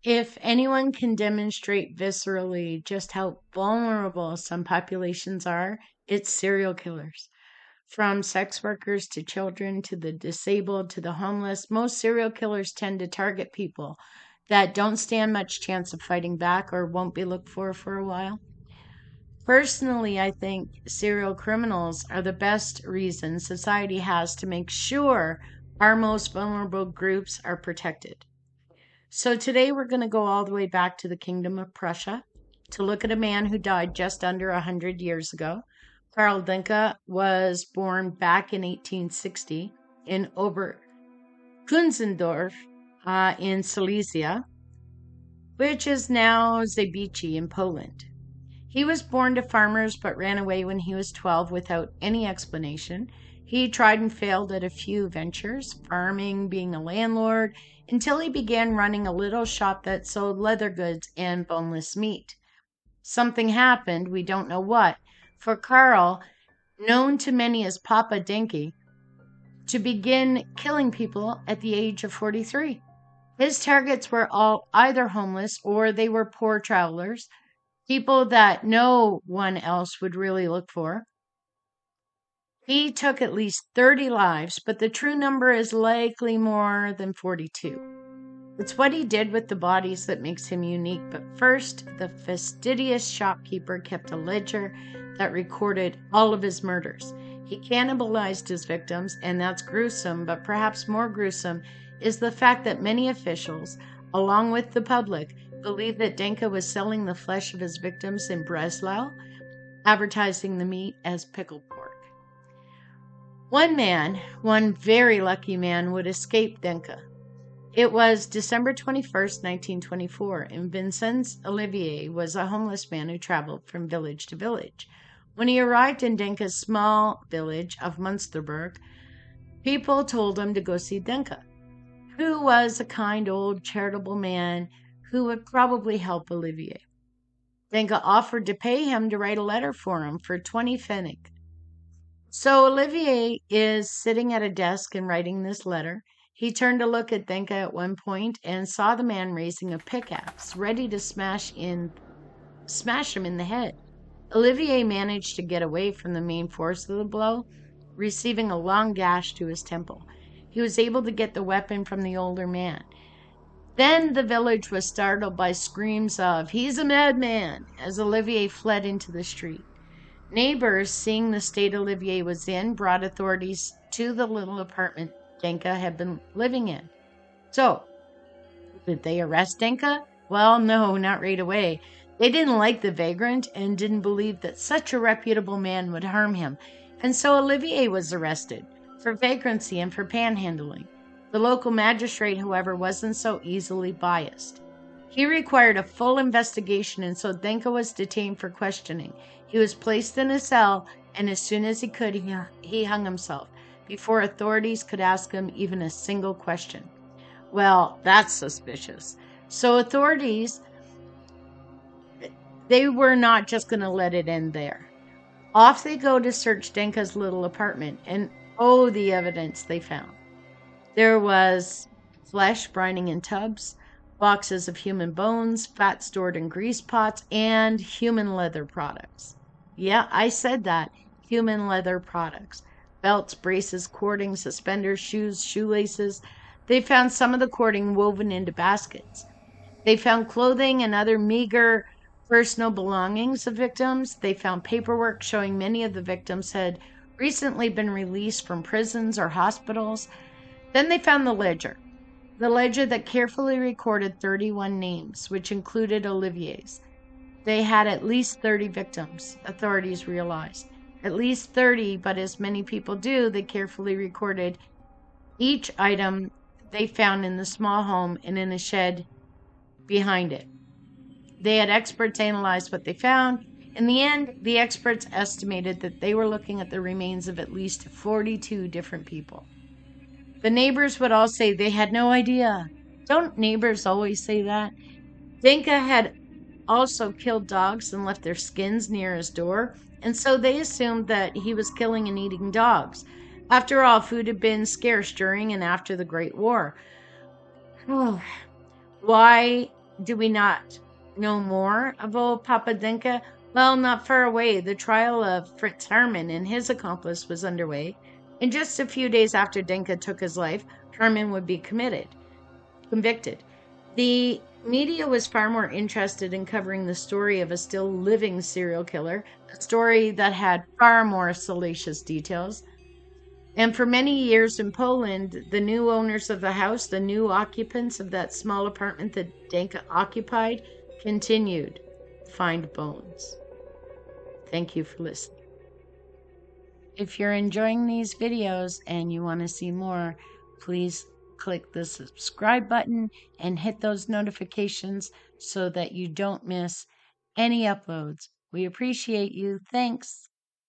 If anyone can demonstrate viscerally just how vulnerable some populations are, it's serial killers. From sex workers to children to the disabled to the homeless, most serial killers tend to target people that don't stand much chance of fighting back or won't be looked for a while. Personally, I think serial criminals are the best reason society has to make sure our most vulnerable groups are protected. So today we're going to go all the way back to the Kingdom of Prussia to look at a man who died just under 100 years ago. Karl Denke was born back in 1860 in Oberkunzendorf in Silesia, which is now Zabici in Poland. He was born to farmers but ran away when he was 12 without any explanation. He tried and failed at a few ventures, farming, being a landlord, until he began running a little shop that sold leather goods and boneless meat. Something happened, we don't know what, for Karl, known to many as Papa Denke, to begin killing people at the age of 43. His targets were all either homeless or they were poor travelers, people that no one else would really look for. He took at least 30 lives, but the true number is likely more than 42. It's what he did with the bodies that makes him unique. But first, the fastidious shopkeeper kept a ledger that recorded all of his murders. He cannibalized his victims, and that's gruesome, but perhaps more gruesome is the fact that many officials, along with the public, believed that Denke was selling the flesh of his victims in Breslau, advertising the meat as pickled pork. One very lucky man, would escape Denke. It was December 21st, 1924, and Vincenz Olivier was a homeless man who traveled from village to village. When he arrived in Denke's small village of Munsterberg, people told him to go see Denke, who was a kind old charitable man who would probably help Olivier. Denke offered to pay him to write a letter for him for 20 pfennig. So Olivier is sitting at a desk and writing this letter. He turned to look at Denke at one point and saw the man raising a pickaxe, ready to smash him in the head. Olivier managed to get away from the main force of the blow, receiving a long gash to his temple. He was able to get the weapon from the older man. Then the village was startled by screams of, "He's a madman!" as Olivier fled into the street. Neighbors, seeing the state Olivier was in, brought authorities to the little apartment Denke had been living in. So, did they arrest Denke? Well, no, not right away. They didn't like the vagrant and didn't believe that such a reputable man would harm him, and so Olivier was arrested for vagrancy and for panhandling. The local magistrate, however, wasn't so easily biased. He required a full investigation, and so Denke was detained for questioning. He was placed in a cell, and as soon as he could, he hung himself, before authorities could ask him even a single question. Well, that's suspicious. So authorities, they were not just going to let it end there. Off they go to search Denke's little apartment, and oh, the evidence they found. There was flesh brining in tubs, boxes of human bones, fat stored in grease pots, and human leather products. Yeah, I said that. Human leather products. Belts, braces, cording, suspenders, shoes, shoelaces. They found some of the cording woven into baskets. They found clothing and other meager personal belongings of victims. They found paperwork showing many of the victims had recently been released from prisons or hospitals. Then they found the ledger that carefully recorded 31 names, which included Olivier's. They had at least 30 victims, authorities realized. At least 30, but as many people do, they carefully recorded each item they found in the small home and in a shed behind it. They had experts analyze what they found. In the end, the experts estimated that they were looking at the remains of at least 42 different people. The neighbors would all say they had no idea. Don't neighbors always say that? Denke had also killed dogs and left their skins near his door, and so they assumed that he was killing and eating dogs. After all, food had been scarce during and after the Great War. Why do we not know more of old Papa Denke? Well, not far away, the trial of Fritz Hermann and his accomplice was underway, and just a few days after Denke took his life, Hermann would be convicted. The media was far more interested in covering the story of a still living serial killer, a story that had far more salacious details. And for many years in Poland, the new owners of the house, the new occupants of that small apartment that Danka occupied, continued to find bones. Thank you for listening. If you're enjoying these videos and you want to see more, please click the subscribe button and hit those notifications so that you don't miss any uploads. We appreciate you. Thanks.